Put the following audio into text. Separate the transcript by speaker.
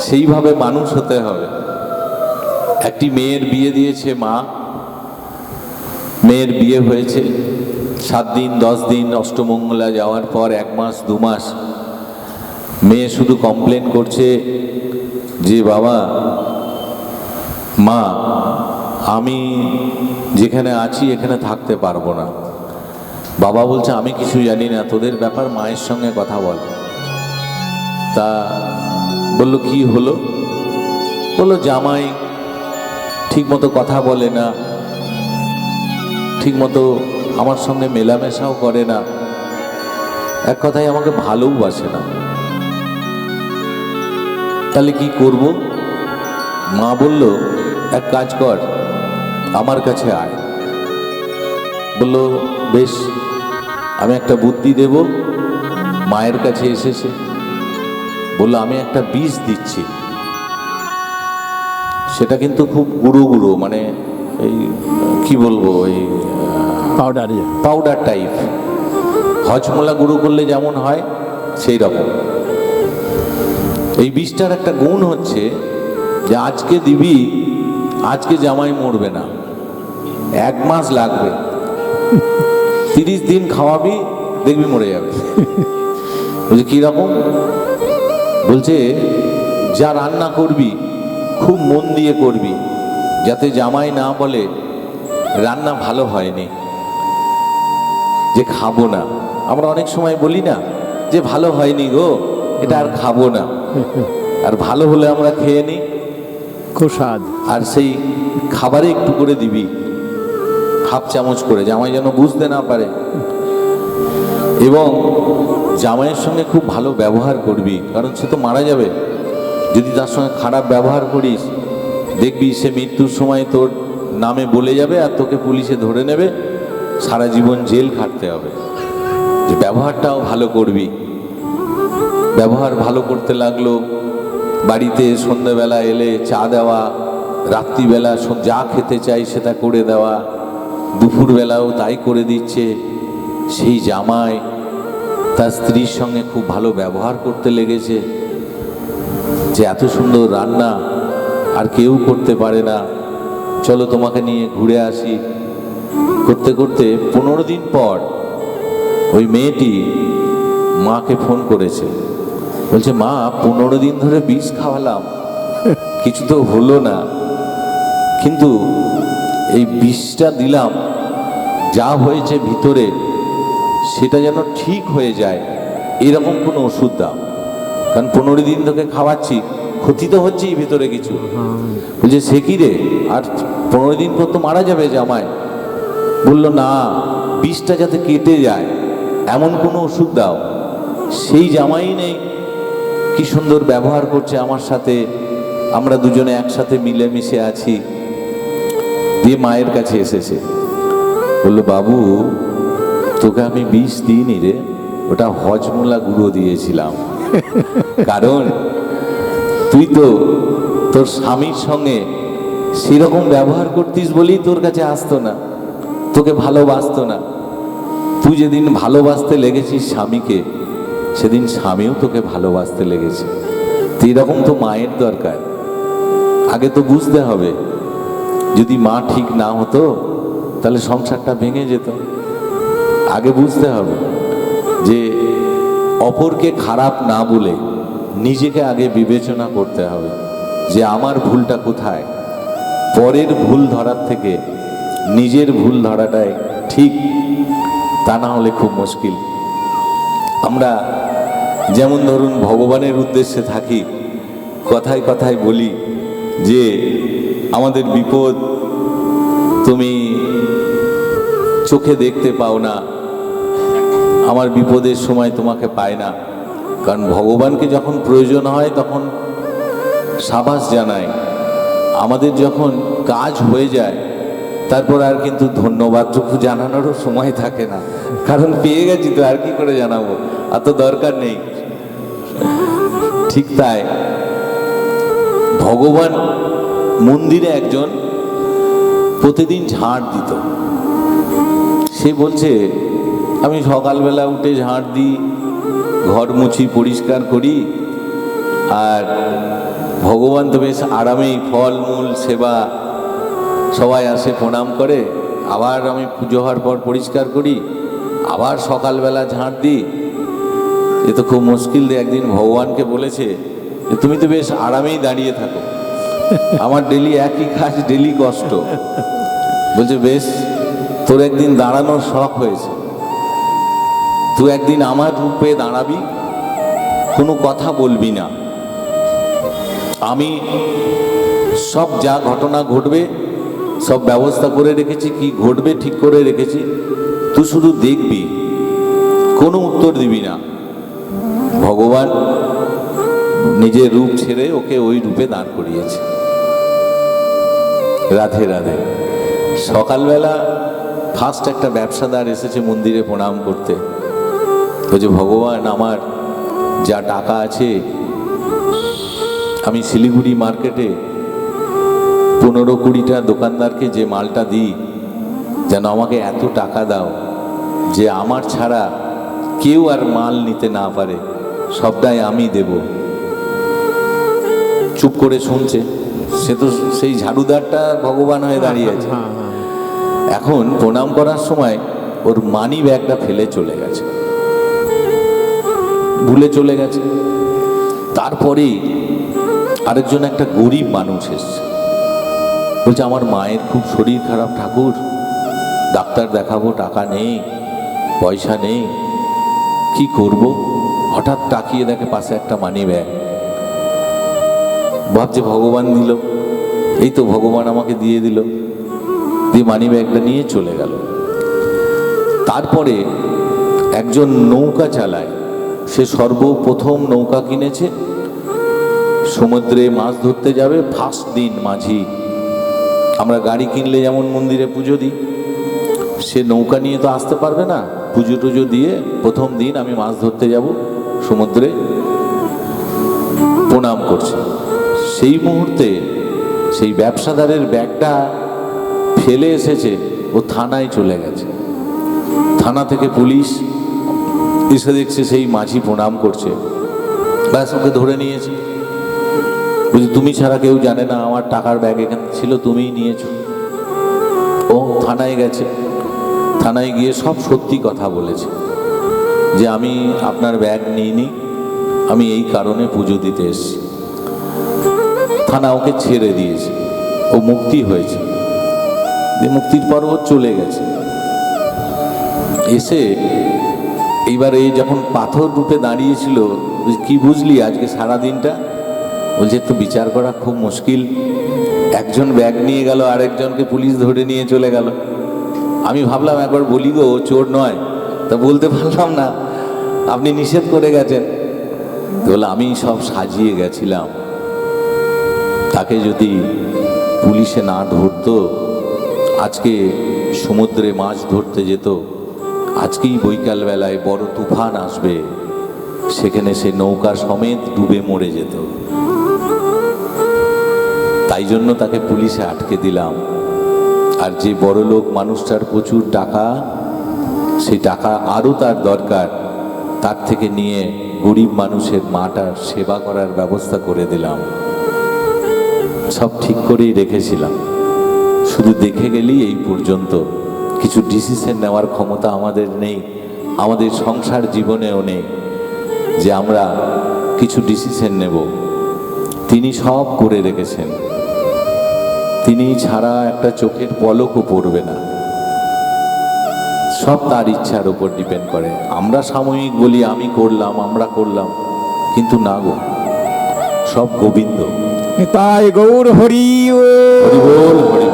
Speaker 1: সেইভাবে মানুষ হতে হবে। একটি মেয়ের বিয়ে দিয়েছে মা, মেয়ের বিয়ে হয়েছে 7 দিন 10 দিন অষ্টমঙ্গলা যাওয়ার পর 1 মাস 2 মাস মেয়ে শুধু কমপ্লেন করছে যে বাবা মা আমি যেখানে আছি এখানে থাকতে পারবো না। বাবা বলছে আমি কিছু জানি না, তোদের ব্যাপার মায়ের সঙ্গে কথা বল। তা বলল কি হলো? বলল জামাই ঠিকমতো কথা বলে না, ঠিকমতো আমার সঙ্গে মেলামেশাও করে না, এক কথায় আমাকে ভালোবাসে না। তাহলে কি করব? মা বলল এক কাজ কর, আমার কাছে আয়। বলল বেশ, আমি একটা বুদ্ধি দেব। মায়ের কাছে এসেছে, বলল আমি একটা বীজ দিচ্ছি, সেটা কিন্তু খুব গুঁড়ো গুঁড়ো, মানে এই কি বলবো, এই পাউডার টাইপ, হজমোলা গুঁড়ো করলে যেমন হয় সেই রকম। এই বীজটার একটা গুণ হচ্ছে যে আজকে দিবি, আজকে জামাই মরবে না, 1 মাস লাগবে, 30 দিন খাওয়াবি, দেখবি মরে যাবে। বলছে কিরকম? বলছে যা রান্না করবি খুব মন দিয়ে করবি, যাতে জামাই না বলে রান্না ভালো হয়নি, যে খাবো না। আমরা অনেক সময় বলি না যে ভালো হয়নি গো, এটা আর খাবো না, আর ভালো হলে আমরা খেয়ে নিই,
Speaker 2: খুব স্বাদ।
Speaker 1: আর সেই খাবারে একটু করে দিবি, 1/2 চামচ করে, জামাই যেন বুঝতে না পারে। এবং জামাইয়ের সঙ্গে খুব ভালো ব্যবহার করবি, কারণ সে তো মারা যাবে। যদি তার সঙ্গে খারাপ ব্যবহার করিস, দেখবি সে মৃত্যুর সময় তোর নামে বলে যাবে আর তোকে পুলিশে ধরে নেবে, সারা জীবন জেল খাটতে হবে। যে ব্যবহারটাও ভালো করবি। ব্যবহার ভালো করতে লাগলো। বাড়িতে সন্ধ্যেবেলা এলে চা দেওয়া, রাত্রিবেলা যা খেতে চাই সেটা করে দেওয়া, দুপুরবেলাও তাই করে দিচ্ছে। সেই জামাই তার স্ত্রীর সঙ্গে খুব ভালো ব্যবহার করতে লেগেছে, যে এত সুন্দর রান্না আর কেউ করতে পারে না, চলো তোমাকে নিয়ে ঘুরে আসি। করতে করতে 15 দিন পর ওই মেয়েটি মাকে ফোন করেছে, বলছে মা 15 দিন ধরে বিষ খাওয়ালাম, কিছু তো হলো না, কিন্তু এই বিষটা দিলাম, যা হয়েছে ভিতরে সেটা যেন ঠিক হয়ে যায়, এরকম কোনো ওষুধ দাও, কারণ 15 দিন তোকে খাওয়াচ্ছি, ক্ষতি তো হচ্ছেই ভিতরে কিছু। বলছে সে কি রে, আর 15 দিন পর তো মারা যাবে জামাই। বললো না, বিষটা যাতে কেটে যায় এমন কোনো ওষুধ দাও। সেই জামাই নেই, কি সুন্দর ব্যবহার করছে আমার সাথে, আমরা দুজনে একসাথে মিলেমিশে আছি। দিয়ে মায়ের কাছে এসেছে, বললো বাবু তোকে আমি বিষ দিইনি রে, ওটা হজমোলা গুঁড়ো দিয়েছিলাম, কারণ তুই তো তোর স্বামীর সঙ্গে সেরকম ব্যবহার করতিস বলেই তোর কাছে আসতো না, তোকে ভালোবাসতো না। তুই যেদিন ভালোবাসতে লেগেছিস স্বামীকে, সেদিন স্বামীও তোকে ভালোবাসতে লেগেছে। তো এরকম তো মায়ের দরকার। আগে তো বুঝতে হবে, যদি মা ঠিক না হতো তাহলে সংসারটা ভেঙে যেত। আগে বুঝতে হবে যে অপরকে খারাপ না বলে নিজেকে আগে বিবেচনা করতে হবে, যে আমার ভুলটা কোথায়। পরের ভুল ধরার থেকে নিজের ভুল ধরাটাই ঠিক, তা না হলে খুব মুশকিল। আমরা যেমন ধরুন ভগবানের উদ্দেশ্যে থাকি, কথায় কথায় বলি যে আমাদের বিপদ তুমি চোখে দেখতে পাও না, আমার বিপদের সময় তোমাকে পায় না। কারণ ভগবানকে যখন প্রয়োজন হয় তখন সাবাস জানায়, আমাদের যখন কাজ হয়ে যায় তারপর আর কিন্তু ধন্যবাদটুকু জানানোরও সময় থাকে না, কারণ পেয়ে গেছি তো আর কি করে জানাবো, আর তো দরকার নেই। ঠিক তাই ভগবান মন্দিরে একজন প্রতিদিন ঝাড় দিত। সে বলছে আমি সকালবেলা উঠে ঝাড় দিই, ঘর মুছি, পরিষ্কার করি, আর ভগবান তো বেশ আরামেই ফল মূল সেবা, সবাই আসে প্রণাম করে, আবার আমি পুজো হওয়ার পর পরিষ্কার করি, আবার সকালবেলা ঝাঁট দিই। এ তো খুব মুশকিল। দিয়ে একদিন ভগবানকে বলেছে যে তুমি তো বেশ আরামেই দাঁড়িয়ে থাকো, আমার ডেলি একই কাজ, ডেলি কষ্ট। বলছে বেশ, তোর একদিন দাঁড়ানোর শখ হয়েছে, তুই একদিন আমার রূপে দাঁড়াবি, কোনো কথা বলবি না, আমি সব যা ঘটনা ঘটবে সব ব্যবস্থা করে রেখেছি, কি ঘটবে ঠিক করে রেখেছি, তুই শুধু দেখবি, কোনো উত্তর দিবি না। ভগবান নিজের রূপ ছেড়ে ওকে ওই রূপে দাঁড় করিয়েছে। রাধে রাধে। সকালবেলা ফার্স্ট একটা ব্যবসাদার এসেছে মন্দিরে প্রণাম করতে। বলছে ভগবান, আমার যা টাকা আছে, আমি শিলিগুড়ি মার্কেটে 15-20টা দোকানদারকে যে মালটা দিই, যেন আমাকে এত টাকা দাও যে আমার ছাড়া কেউ আর মাল নিতে না পারে, সবটাই আমি দেব। চুপ করে শুনছে, সে তো সেই ঝাড়ুদারটা ভগবান হয়ে দাঁড়িয়ে আছে। এখন প্রণাম করার সময় ওর মানি ব্যাগটা ফেলে চলে গেছে, ভুলে চলে গেছে। তারপরেই আরেকজন একটা গরিব মানুষ এসছে, বলছে আমার মায়ের খুব শরীর খারাপ ঠাকুর, ডাক্তার দেখাবো, টাকা নেই, পয়সা নেই, কি করব? হঠাৎ তাকিয়ে দেখে পাশে একটা মানি ব্যাগ। ভাবছে ভগবান দিল, এই তো ভগবান আমাকে দিয়ে দিল, দিয়ে মানি ব্যাগটা নিয়ে চলে গেল। তারপরে একজন নৌকা চালায়, সে সর্বপ্রথম নৌকা কিনেছে, সমুদ্রে মাছ ধরতে যাবে। ফার্স্ট দিন মাঝি, আমরা গাড়ি কিনলে যেমন মন্দিরে পুজো দিই, সে নৌকা নিয়ে তো আসতে পারবে না, পুজো টুজো দিয়ে প্রথম দিন আমি মাছ ধরতে যাব সমুদ্রে, প্রণাম করছে। সেই মুহূর্তে সেই ব্যবসাদারের ব্যাগটা ফেলে এসেছে, ও থানায় চলে গেছে। থানা থেকে পুলিশ এসে দেখছে সেই মাঝি প্রণাম করছে, ব্যাস ওকে ধরে নিয়েছে। বলছি তুমি ছাড়া কেউ জানে না আমার টাকার ব্যাগ এখানে ছিল, তুমিই নিয়েছো। ও থানায় গেছে, থানায় গিয়ে সব সত্যি কথা বলেছে যে আমি আপনার ব্যাগ নিইনি, আমি এই কারণে পুজো দিতে এসেছি। থানা ওকে ছেড়ে দিয়েছে, ও মুক্তি হয়েছে। মুক্তির পর ও চলে গেছে। এসে এইবার এই যখন পাথর রূপে দাঁড়িয়েছিল, কি বুঝলি আজকে সারা দিনটা? বলছে তো বিচার করা খুব মুশকিল, একজন ব্যাগ নিয়ে গেল, আরেকজনকে পুলিশ ধরে নিয়ে চলে গেল। আমি ভাবলাম একবার বলি গো, ও চোর নয়, তা বলতে পারলাম না, আপনি নিষেধ করে গেছেন। বলে আমি সব সাজিয়ে গেছিলাম, তাকে যদি পুলিশে না ধরতো, আজকে সমুদ্রে মাছ ধরতে যেত, আজকেই বৈকালবেলায় বড় তুফান আসবে, সেখানে সে নৌকা সমেত ডুবে মরে যেত। তাই জন্য তাকে পুলিশে আটকে দিলাম। আর যে বড় লোক মানুষটার প্রচুর টাকা, সেই টাকা আরও তার দরকার, তার থেকে নিয়ে গরিব মানুষের মাটার সেবা করার ব্যবস্থা করে দিলাম। সব ঠিক করেই রেখেছিলাম, শুধু দেখে গেলেই এই পর্যন্ত। কিছু ডিসিশন নেওয়ার ক্ষমতা আমাদের নেই, আমাদের সংসার জীবনেও নেই যে আমরা কিছু ডিসিশন নেব। তিনি সব করে রেখেছেন, তিনি ছাড়া একটা চোখের পলকও পড়বে না, সব তার ইচ্ছার উপর ডিপেন্ড করে। আমরা সাময়িক বলি আমি করলাম, আমরা করলাম, কিন্তু না গো, সব গোবিন্দ।
Speaker 2: তাই গৌর হরি
Speaker 1: হরি বল, হরি